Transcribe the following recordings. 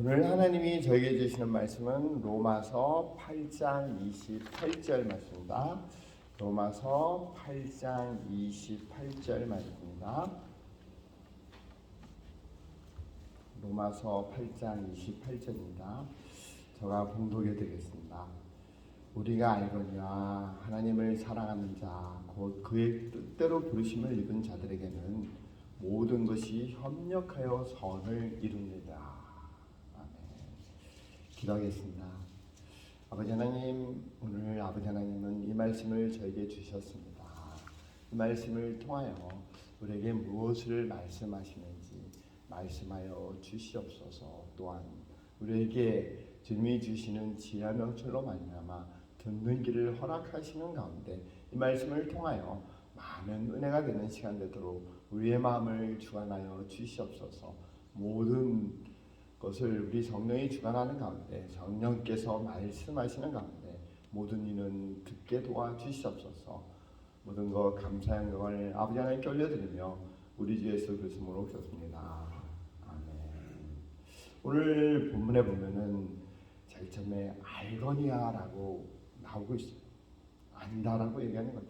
오늘 하나님이 저에게 주시는 말씀은 로마서 8장 28절 말씀입니다. 로마서 8장 28절 말씀입니다. 로마서 8장 28절입니다. 제가 봉독해 드리겠습니다. 우리가 알거니와 하나님을 사랑하는 자, 곧 그의 뜻대로 부르심을 입은 자들에게는 모든 것이 협력하여 선을 이룹니다. 기도하겠습니다. 아버지 하나님, 오늘 아버지 하나님은 이 말씀을 저에게 주셨습니다. 이 말씀을 통하여 우리에게 무엇을 말씀하시는지 말씀하여 주시옵소서. 또한 우리에게 주님이 주시는 지혜와 명철로 말미암아 듣는 길을 허락하시는 가운데 이 말씀을 통하여 많은 은혜가 되는 시간 되도록 우리의 마음을 주관하여 주시옵소서. 모든 것을 우리 성령이 주관하는 가운데 성령께서 말씀하시는 가운데 모든 이는 듣게 도와주시옵소서. 모든 것 감사 영광을 아버지 하나님께 올려드리며 우리 주 예수 그리스도로 기도합니다. 아멘. 오늘 본문에 보면은 제일 처음에 알거니아라고 나오고 있어요. 안다라고 얘기하는 거죠.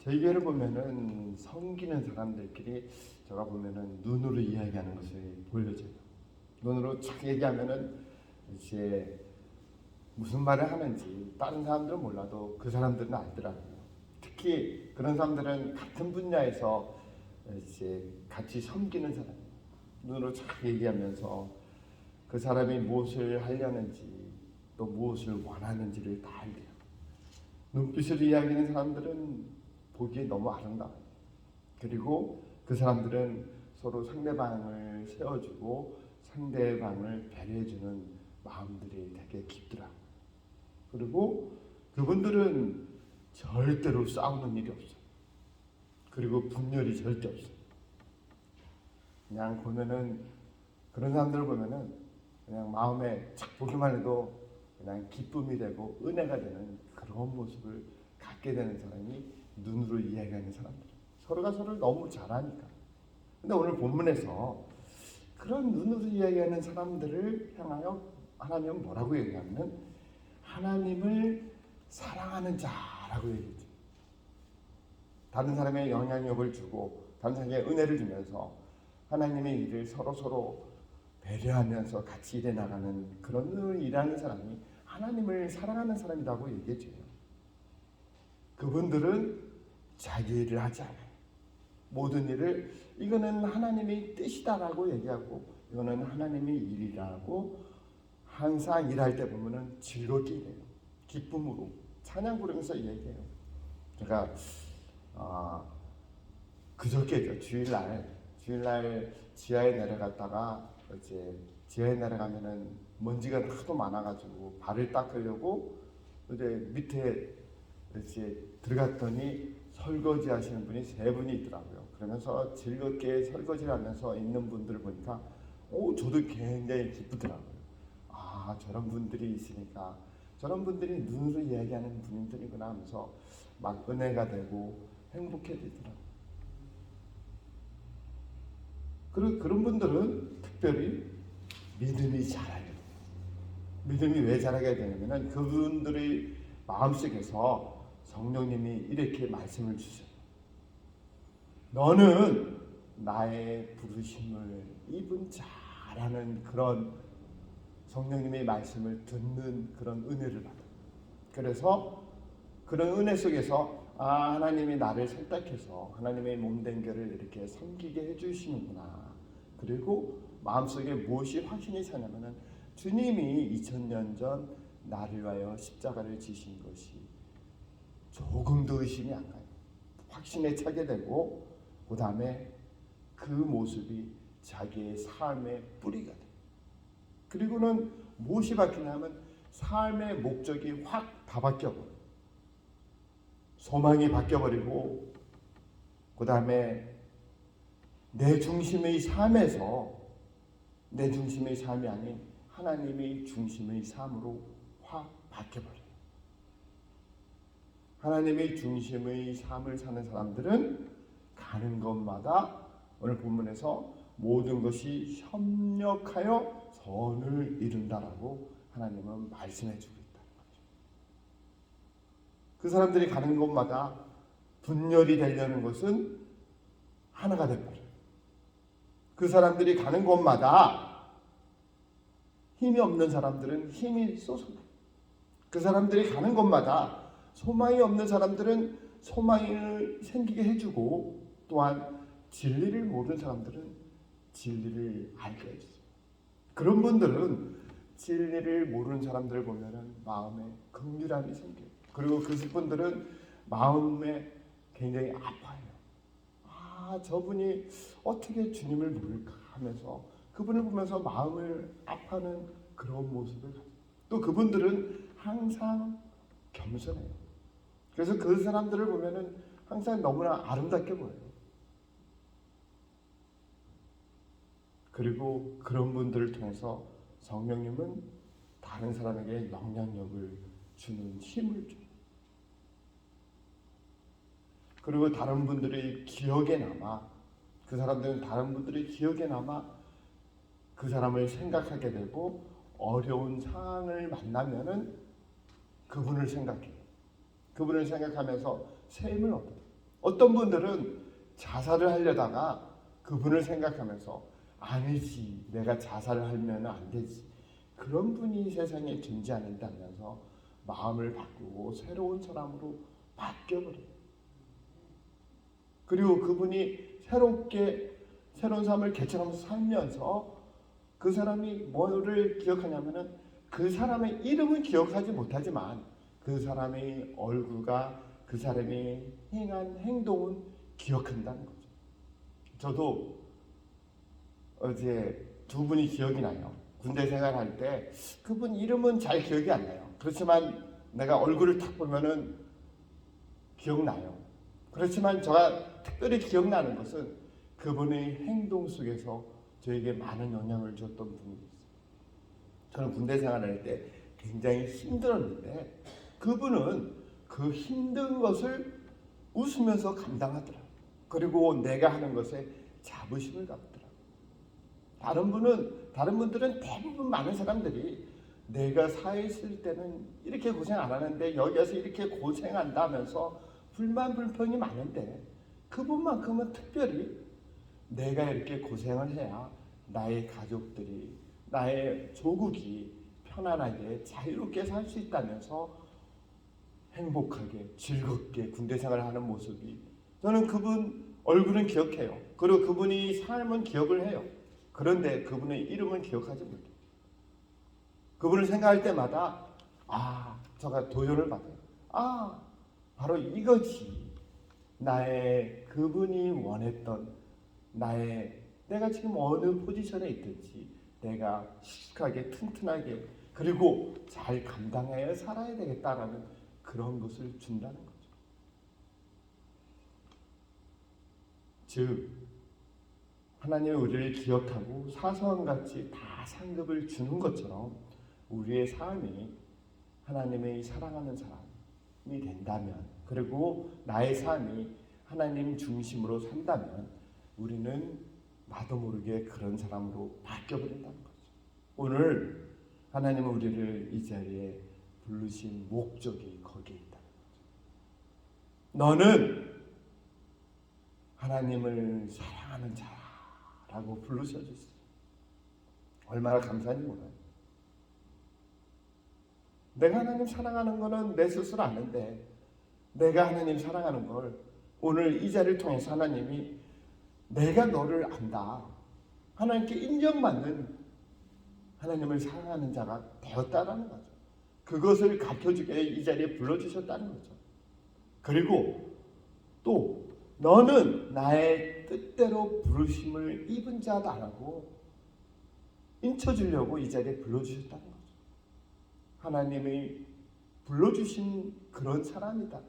저희 교회를 보면은 섬기는 사람들끼리 제가 보면은 눈으로 이야기하는 것을 보여줘요. 눈으로 착 얘기하면은 이제 무슨 말을 하는지 다른 사람들은 몰라도 그 사람들은 알더라고요. 특히 그런 사람들은 같은 분야에서 이제 같이 섬기는 사람, 눈으로 착 얘기하면서 그 사람이 무엇을 하려는지 또 무엇을 원하는지를 다 알대요. 눈빛으로 이야기하는 사람들은 보기에 너무 아름다워요. 그리고 그 사람들은 서로 상대방을 세워주고 상대방을 배려해주는 마음들이 되게 깊더라고요. 그리고 그분들은 절대로 싸우는 일이 없어요. 그리고 분열이 절대 없어요. 그냥 보면은 그런 사람들을 보면은 그냥 마음에 착 보기만 해도 그냥 기쁨이 되고 은혜가 되는 그런 모습을 갖게 되는 사람이 눈으로 이야기하는 사람들. 서로가 서로를 너무 잘하니까. 근데 오늘 본문에서 그런 눈으로 이야기하는 사람들을 향하여 하나님은 뭐라고 얘기하면 하나님을 사랑하는 자라고 얘기하죠. 다른 사람의 영향력을 주고 다른 사람에게 은혜를 주면서 하나님의 일을 서로 배려하면서 같이 일해 나가는 그런 일을 일하는 사람이 하나님을 사랑하는 사람이라고 얘기해줘요. 그분들은 자기 일을 하지 않아요. 모든 일을 이거는 하나님의 뜻이다라고 얘기하고 이거는 하나님의 일이라고 항상 일할 때 보면은 즐겁게 일해요. 기쁨으로 찬양 부르면서 얘기해요. 제가 그저께죠. 주일날 지하에 내려갔다가 이제 지하에 내려가면은 먼지가 하도 많아가지고 발을 닦으려고 이제 밑에 이제 들어갔더니 설거지 하시는 분이 3분이 있더라고요. 그러면서 즐겁게 설거지를 하면서 있는 분들을 보니까 저도 굉장히 기쁘더라고요. 저런 분들이 있으니까 저런 분들이 눈으로 이야기하는 분들이구나 하면서 막 은혜가 되고 행복해지더라고요. 그리고 그런 분들은 특별히 믿음이 자라요. 믿음이 왜 자라게 되냐면 그분들의 마음속에서 성령님이 이렇게 말씀을 주셔요. 너는 나의 부르심을 입은 자라는 그런 성령님의 말씀을 듣는 그런 은혜를 받아요. 그래서 그런 은혜 속에서 하나님이 나를 선택해서 하나님의 몸된 교를 이렇게 섬기게 해주시는구나. 그리고 마음속에 무엇이 확신이 차냐면은 주님이 2000년 전 나를 위하여 십자가를 지신 것이 조금도 의심이 안 가요. 확신에 차게 되고 그 다음에 그 모습이 자기의 삶의 뿌리가 돼요. 그리고는 무엇이 바뀌냐면 삶의 목적이 확 다 바뀌어버려요. 소망이 바뀌어버리고 그 다음에 내 중심의 삶에서 내 중심의 삶이 아닌 하나님의 중심의 삶으로 확 바뀌어버려요. 하나님의 중심의 삶을 사는 사람들은 가는 곳마다 오늘 본문에서 모든 것이 협력하여 선을 이룬다라고 하나님은 말씀해 주고 있다는 거죠. 그 사람들이 가는 곳마다 분열이 되려는 것은 하나가 되버려요. 그 사람들이 가는 곳마다 힘이 없는 사람들은 힘이 솟아나요. 그 사람들이 가는 곳마다 소망이 없는 사람들은 소망을 생기게 해주고, 또한 진리를 모르는 사람들은 진리를 알게 해주죠. 그런 분들은 진리를 모르는 사람들을 보면은 마음에 긍휼함이 생겨요. 그리고 그 분들은 마음에 굉장히 아파요. 저분이 어떻게 주님을 모를까 하면서 그분을 보면서 마음을 아파하는 그런 모습을 가져요. 또 그분들은 항상 겸손해요. 그래서 그 사람들을 보면은 항상 너무나 아름답게 보여요. 그리고 그런 분들을 통해서 성령님은 다른 사람에게 영향력을 주는 힘을 줘요. 그리고 다른 분들의 기억에 남아, 그 사람들은 다른 분들의 기억에 남아 그 사람을 생각하게 되고, 어려운 상황을 만나면은 그분을 생각해요. 그분을 생각하면서 새 힘을 얻어요. 어떤 분들은 자살을 하려다가 그분을 생각하면서 아니지, 내가 자살을 하면 안 되지, 그런 분이 세상에 존재하는다면서 마음을 바꾸고 새로운 사람으로 바뀌어버려요. 그리고 그분이 새로운 삶을 개척하면서 살면서 그 사람이 뭐를 기억하냐면은 그 사람의 이름은 기억하지 못하지만 그 사람의 얼굴과 그 사람이 행한 행동은 기억한다는 거죠. 저도 어제 두 분이 기억이 나요. 군대 생활할 때 그분 이름은 잘 기억이 안 나요. 그렇지만 내가 얼굴을 딱 보면은 기억나요. 그렇지만 제가 특별히 기억나는 것은 그분의 행동 속에서 저에게 많은 영향을 줬던 분이 있어요. 저는 군대 생활할 때 굉장히 힘들었는데 그분은 그 힘든 것을 웃으면서 감당하더라고요. 그리고 내가 하는 것에 자부심을 갖더라고요. 다른 분들은 대부분 많은 사람들이 내가 사회에 있을 때는 이렇게 고생 안 하는데 여기 와서 이렇게 고생한다면서 불만불평이 많은데, 그분만큼은 특별히 내가 이렇게 고생을 해야 나의 가족들이, 나의 조국이 편안하게 자유롭게 살 수 있다면서 행복하게 즐겁게 군대 생활을 하는 모습이, 저는 그분 얼굴은 기억해요. 그리고 그분이 삶은 기억을 해요. 그런데 그분의 이름은 기억하지 못해요. 그분을 생각할 때마다 제가 도전을 받아요. 바로 이것이 나의, 그분이 원했던 내가 지금 어느 포지션에 있든지 내가 씩씩하게 튼튼하게 그리고 잘 감당하여 살아야 되겠다라는 그런 것을 준다는 거죠. 즉 하나님의 우리를 기억하고 사소한같이 다 상급을 주는 것처럼 우리의 삶이 하나님의 사랑하는 사람이 된다면, 그리고 나의 삶이 하나님 중심으로 산다면 우리는 나도 모르게 그런 사람으로 바뀌어버린다는 거죠. 오늘 하나님은 우리를 이 자리에 부르신 목적이 거기에 있다는 거죠. 너는 하나님을 사랑하는 자라고 부르셔주세요. 얼마나 감사한지 몰라요. 내가 하나님 사랑하는 거는 내 스스로 아는데, 내가 하나님 사랑하는 걸 오늘 이 자리를 통해서 하나님이 내가 너를 안다, 하나님께 인정받는 하나님을 사랑하는 자가 되었다라는 거죠. 그것을 가르쳐주게 이 자리에 불러주셨다는 거죠. 그리고 또 너는 나의 뜻대로 부르심을 입은 자다라고 인쳐주려고 이 자리에 불러주셨다는 거죠. 하나님이 불러주신 그런 사람이다,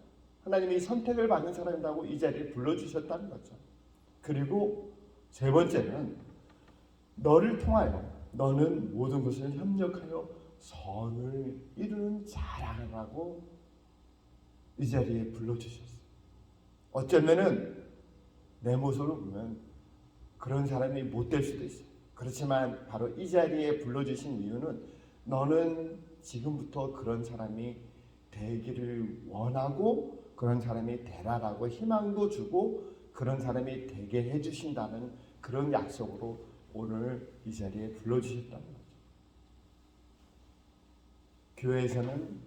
하나님이 선택을 받은 사람이라고 이 자리에 불러주셨다는 거죠. 그리고 세 번째는 너를 통하여 너는 모든 것을 협력하여 선을 이루는 자라라고 이 자리에 불러주셨어요. 어쩌면은 내 모습을 보면 그런 사람이 못 될 수도 있어요. 그렇지만 바로 이 자리에 불러주신 이유는 너는 지금부터 그런 사람이 되기를 원하고 그런 사람이 되라라고 희망도 주고 그런 사람이 되게 해주신다는 그런 약속으로 오늘 이 자리에 불러주셨다는 거죠. 교회에서는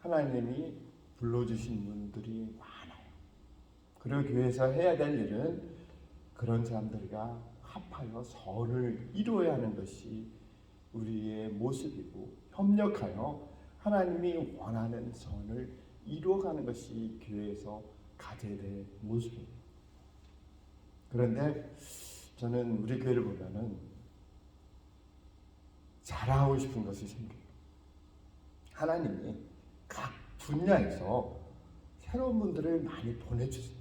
하나님이 불러주신 분들이 많아요. 그리고 교회에서 해야 될 일은 그런 사람들과 합하여 선을 이루어야 하는 것이 우리의 모습이고 협력하여 하나님이 원하는 선을 이루어가는 것이 교회에서 가져야 될 모습이에요. 그런데 저는 우리 교회를 보면은 잘하고 싶은 것이 생겨요. 하나님이 각 분야에서 새로운 분들을 많이 보내주세요.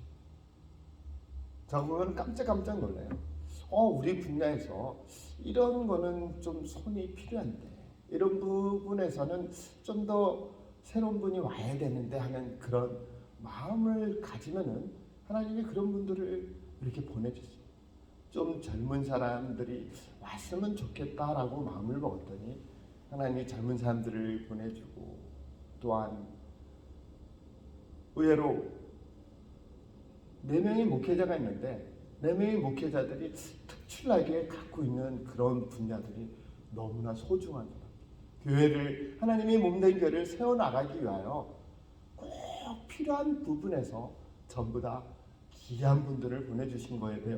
저 보면 깜짝 놀라요. 우리 분야에서 이런 거는 좀 손이 필요한데 이런 부분에서는 좀 더 새로운 분이 와야 되는데 하는 그런 마음을 가지면은 하나님이 그런 분들을 이렇게 보내주세요. 좀 젊은 사람들이 왔으면 좋겠다라고 마음을 먹었더니 하나님이 젊은 사람들을 보내주고 또한 의외로 4명의 목회자가 있는데 4명의 목회자들이 특출나게 갖고 있는 그런 분야들이 너무나 소중한 거예요. 교회를 하나님이 몸된 교회를 세워나가기 위하여 꼭 필요한 부분에서 전부 다 귀한 분들을 보내주신 거에 대해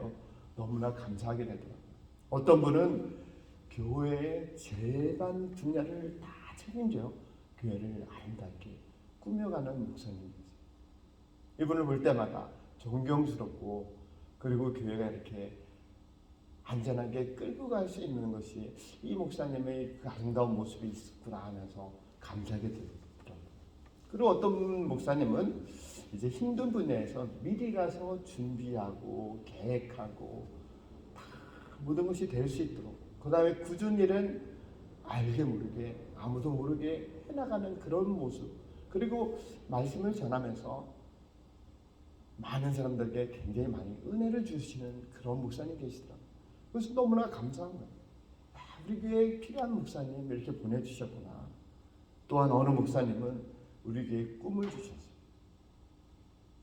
너무나 감사하게 되더라고요. 어떤 분은 교회의 제반 분야를 다 책임져 교회를 아름답게 꾸며가는 목사님이세요. 이분을 볼 때마다 존경스럽고 그리고 교회가 이렇게 안전하게 끌고 갈 수 있는 것이 이 목사님의 그 아름다운 모습이 있었구나 하면서 감사하게 되더라고요. 그리고 어떤 목사님은 이제 힘든 분야에서 미리 가서 준비하고 계획하고 다 모든 것이 될 수 있도록 그 다음에 굳은 일은 알게 모르게 아무도 모르게 해나가는 그런 모습 그리고 말씀을 전하면서 많은 사람들에게 굉장히 많이 은혜를 주시는 그런 목사님 계시더라고요. 그래서 너무나 감사한 거예요. 우리 교회에 필요한 목사님 이렇게 보내주셨구나. 또한 어느 목사님은 우리 교회에 꿈을 주셨어요.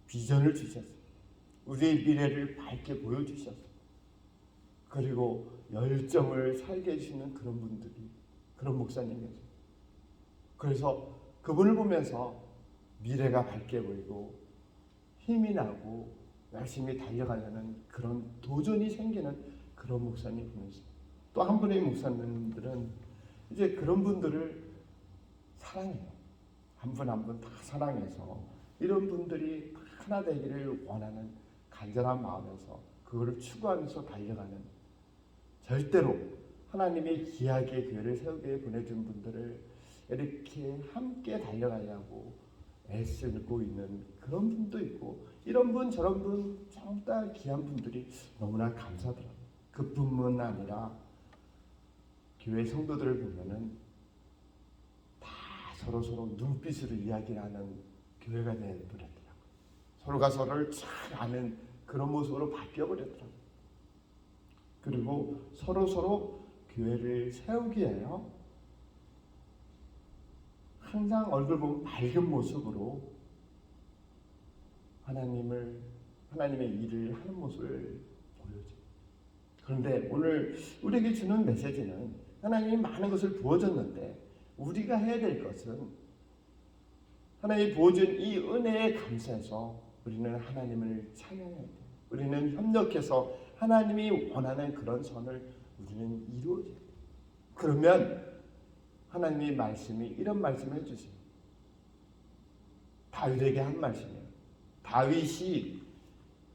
비전을 주셨어요. 우리의 미래를 밝게 보여주셨어요. 그리고 열정을 살게 해주시는 그런 분들이 그런 목사님이었어요. 그래서 그분을 보면서 미래가 밝게 보이고 힘이 나고 열심히 달려가려는 그런 도전이 생기는 그런 목사님 보냈어요. 또 한 분의 목사님들은 이제 그런 분들을 사랑해요. 한 분 한 분 다 사랑해서 이런 분들이 하나 되기를 원하는 간절한 마음에서 그거를 추구하면서 달려가는 절대로 하나님의 귀하게 교회를 세우게 보내준 분들을 이렇게 함께 달려가려고 애쓰고 있는 그런 분도 있고 이런 분 저런 분 전부 다 귀한 분들이 너무나 감사하더라고요. 그뿐만 아니라 교회 성도들을 보면은 다 서로 눈빛으로 이야기하는 교회가 되어버렸더라고요. 서로가 서로를 잘 아는 그런 모습으로 바뀌어버렸더라고요. 그리고 서로 교회를 세우기 위하여 항상 얼굴 보면 밝은 모습으로 하나님의 일을 하는 모습을 보여줘요. 그런데 오늘 우리에게 주는 메시지는 하나님이 많은 것을 부어줬는데 우리가 해야 될 것은 하나님이 부어준 이 은혜에 감사해서 우리는 하나님을 찬양해야 돼요. 우리는 협력해서 하나님이 원하는 그런 선을 우리는 이루어야 돼요. 그러면 하나님의 말씀이 이런 말씀을 해주세요. 다윗에게 한 말씀이에요. 다윗이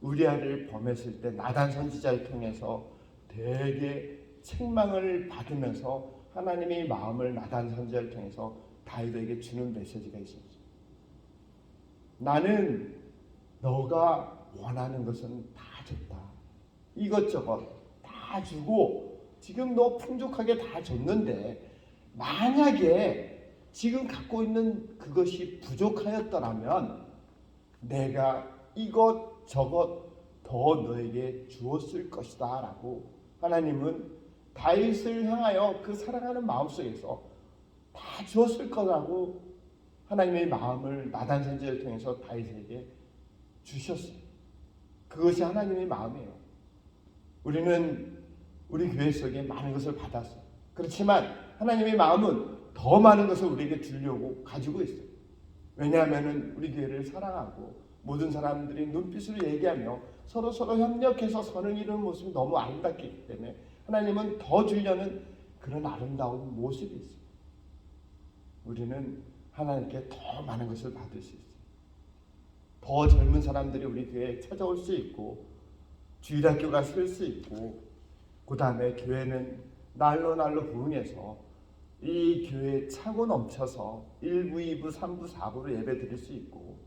우리아를 범했을 때 나단 선지자를 통해서 되게 책망을 받으면서 하나님의 마음을 나단 선지자를 통해서 다윗에게 주는 메시지가 있었어요. 나는 너가 원하는 것은 다 줬다. 이것저것 다 주고 지금 너 풍족하게 다 줬는데 만약에 지금 갖고 있는 그것이 부족하였더라면 내가 이것 저것 더 너에게 주었을 것이다 라고 하나님은 다윗을 향하여 그 사랑하는 마음속에서 다 주었을 거라고 하나님의 마음을 나단 선지자를 통해서 다윗에게 주셨어요. 그것이 하나님의 마음이에요. 우리는 우리 교회 속에 많은 것을 받았어요. 그렇지만 하나님의 마음은 더 많은 것을 우리에게 주려고 가지고 있어요. 왜냐하면 우리 교회를 사랑하고 모든 사람들이 눈빛으로 얘기하며 서로 협력해서 선을 이루는 모습이 너무 아름답기 때문에 하나님은 더 주려는 그런 아름다운 모습이 있어요. 우리는 하나님께 더 많은 것을 받을 수 있어요. 더 젊은 사람들이 우리 교회에 찾아올 수 있고 주일학교가 쓸 수 있고 그 다음에 교회는 날로 부흥해서 이 교회에 차고 넘쳐서 1부, 2부, 3부, 4부로 예배 드릴 수 있고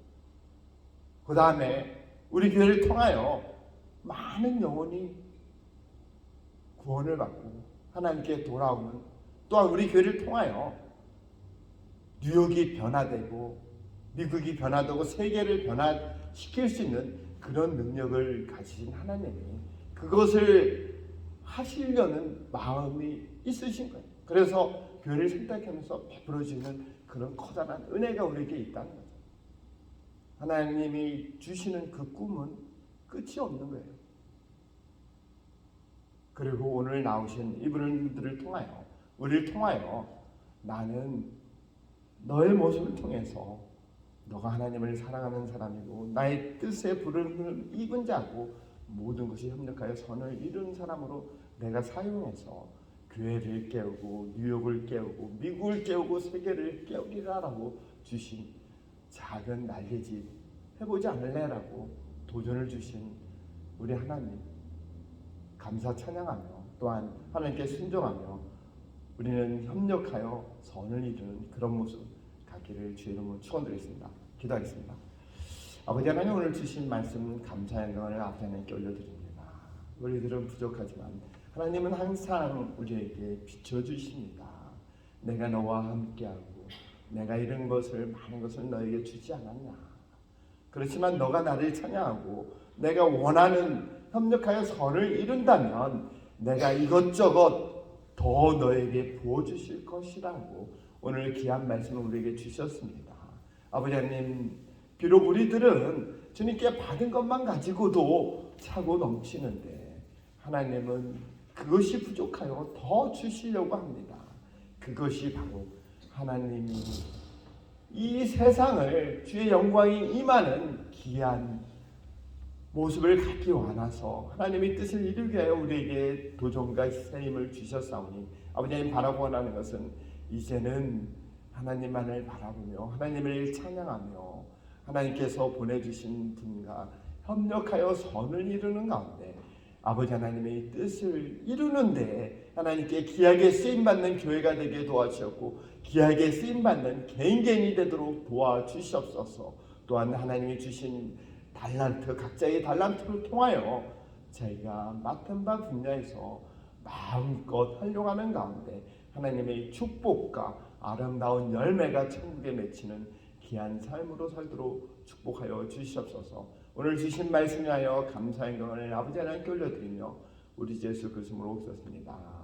그 다음에 우리 교회를 통하여 많은 영혼이 구원을 받고 하나님께 돌아오는, 또한 우리 교회를 통하여 뉴욕이 변화되고 미국이 변화되고 세계를 변화시킬 수 있는 그런 능력을 가지신 하나님이 그것을 하시려는 마음이 있으신 거예요. 그래서 교회를 선택하면서 베풀어지는 그런 커다란 은혜가 우리에게 있다는 거죠. 하나님이 주시는 그 꿈은 끝이 없는 거예요. 그리고 오늘 나오신 이분들을 통하여, 우리를 통하여 나는 너의 모습을 통해서 너가 하나님을 사랑하는 사람이고 나의 뜻에 부름을 입은 자고 모든 것이 협력하여 선을 이루는 사람으로 내가 사용해서 교회를 깨우고 뉴욕을 깨우고 미국을 깨우고 세계를 깨우리라라고 주신 작은 날개짓 해보지 않을래라고 도전을 주신 우리 하나님 감사 찬양하며 또한 하나님께 순종하며 우리는 협력하여 선을 이루는 그런 모습 갖기를 주의 이름으로 축원드리겠습니다. 기도하겠습니다. 아버지 하나님, 오늘 주신 말씀 감사의 영광을 앞에 하나님께 올려드립니다. 우리들은 부족하지만 하나님은 항상 우리에게 비춰주십니다. 내가 너와 함께하고 내가 이런 것을 많은 것을 너에게 주지 않았냐. 그렇지만 너가 나를 찬양하고 내가 원하는 협력하여 선을 이룬다면 내가 이것저것 더 너에게 부어주실 것이라고 오늘 귀한 말씀을 우리에게 주셨습니다. 아버지 하나님, 비록 우리들은 주님께 받은 것만 가지고도 차고 넘치는데 하나님은 그것이 부족하여 더 주시려고 합니다. 그것이 바로 하나님이 이 세상을 주의 영광이 임하는 귀한 모습을 갖기 원하서 하나님의 뜻을 이루기 위하여 우리에게 도전과 힘을 주셨사오니 아버지 하나님, 바라고 원하는 것은 이제는 하나님만을 바라보며 하나님을 찬양하며 하나님께서 보내주신 분과 협력하여 선을 이루는 가운데 아버지 하나님의 뜻을 이루는데 하나님께 귀하게 쓰임받는 교회가 되게 도와주셨고 귀하게 쓰임받는 개인이 되도록 도와주시옵소서. 또한 하나님이 주신 달란트, 각자의 달란트를 통하여 저희가 맡은 바 분야에서 마음껏 활용하는 가운데 하나님의 축복과 아름다운 열매가 천국에 맺히는 귀한 삶으로 살도록 축복하여 주시옵소서. 오늘 주신 말씀하여 감사의 영광을 아버지 하나님께 올려드리며 우리 예수 그리스도로 옵소서입니다.